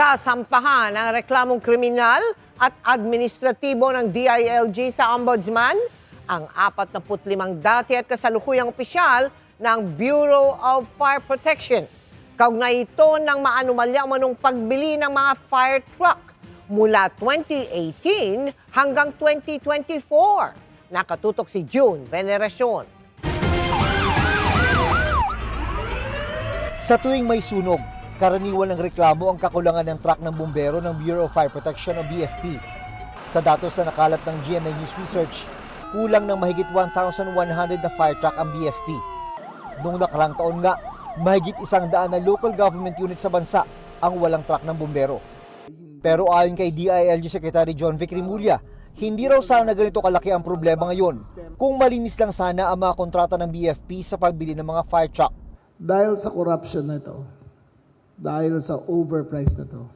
Sasampahan ang reklamong kriminal at administratibo ng DILG sa Ombudsman ang 45 dati at kasalukuyang opisyal ng Bureau of Fire Protection. Kaugnay ito ng maanumalya manong pagbili ng mga fire truck mula 2018 hanggang 2024. Nakatutok si June Veneracion. Sa tuwing may sunog, karaniwan ng reklamo ang kakulangan ng truck ng bumbero ng Bureau of Fire Protection o BFP. Sa datos na nakalat ng GMA News Research, kulang ng mahigit 1,100 na fire truck ang BFP. Noong nakarang taon nga, mahigit 100 na local government unit sa bansa ang walang truck ng bumbero. Pero ayon kay DILG Secretary John Vic Rimulya, hindi raw sana ganito kalaki ang problema ngayon kung malinis lang sana ang mga kontrata ng BFP sa pagbili ng mga fire truck. Dahil sa corruption na ito, dahil sa overprice na ito,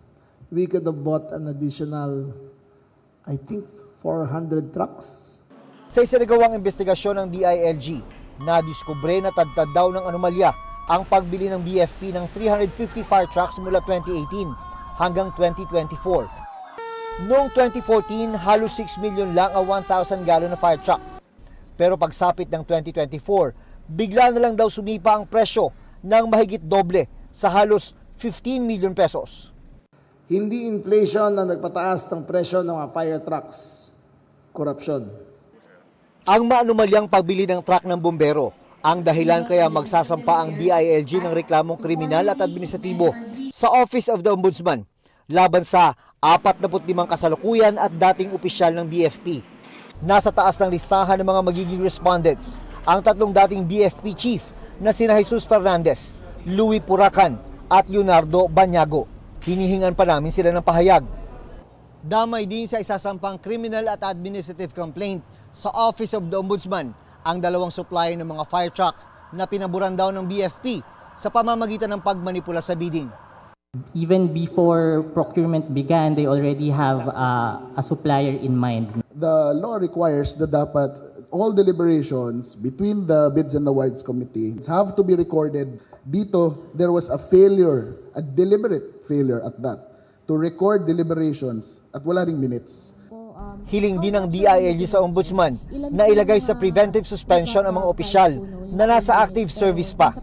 we could have bought an additional, I think, 400 trucks. Sa isinagawang investigasyon ng DILG, nadiskubre na tadtad daw ng anomalya ang pagbili ng BFP ng 350 fire trucks mula 2018 hanggang 2024. Noong 2014, halos 6 million lang ang 1,000 gallon na fire truck. Pero pagsapit ng 2024, bigla na lang daw sumipa ang presyo ng mahigit doble sa halos 15 million pesos. Hindi inflation na nagpataas ng presyo ng mga fire trucks. Corruption. Ang maanumalyang pagbili ng truck ng bumbero ang dahilan kaya magsasampa ang DILG ng reklamong kriminal at administratibo sa Office of the Ombudsman laban sa 45 kasalukuyan at dating opisyal ng BFP. Nasa taas ng listahan ng mga magiging respondents ang tatlong dating BFP chief na sina Jesus Fernandez, Louis Puracan at Leonardo Banyago. Hinihingan pa namin sila ng pahayag. Damay din sa isasampang criminal at administrative complaint sa Office of the Ombudsman ang dalawang supplier ng mga fire truck na pinaburan daw ng BFP sa pamamagitan ng pagmanipula sa bidding. Even before procurement began, they already have a supplier in mind. The law requires that dapat all deliberations between the Bids and Awards Committee have to be recorded. Dito, there was a failure, a deliberate failure at that, to record deliberations at wala ring minutes. Hiling din ng DILG sa Ombudsman na ilagay sa preventive suspension ang mga opisyal na nasa active service pa.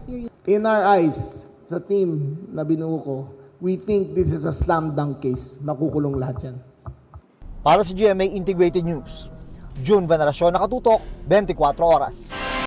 In our eyes, sa team na binuo ko, we think this is a slam dunk case. Nakukulong lahat yan. Para sa GMA Integrated News, June Veneracion, nakatutok, 24 oras.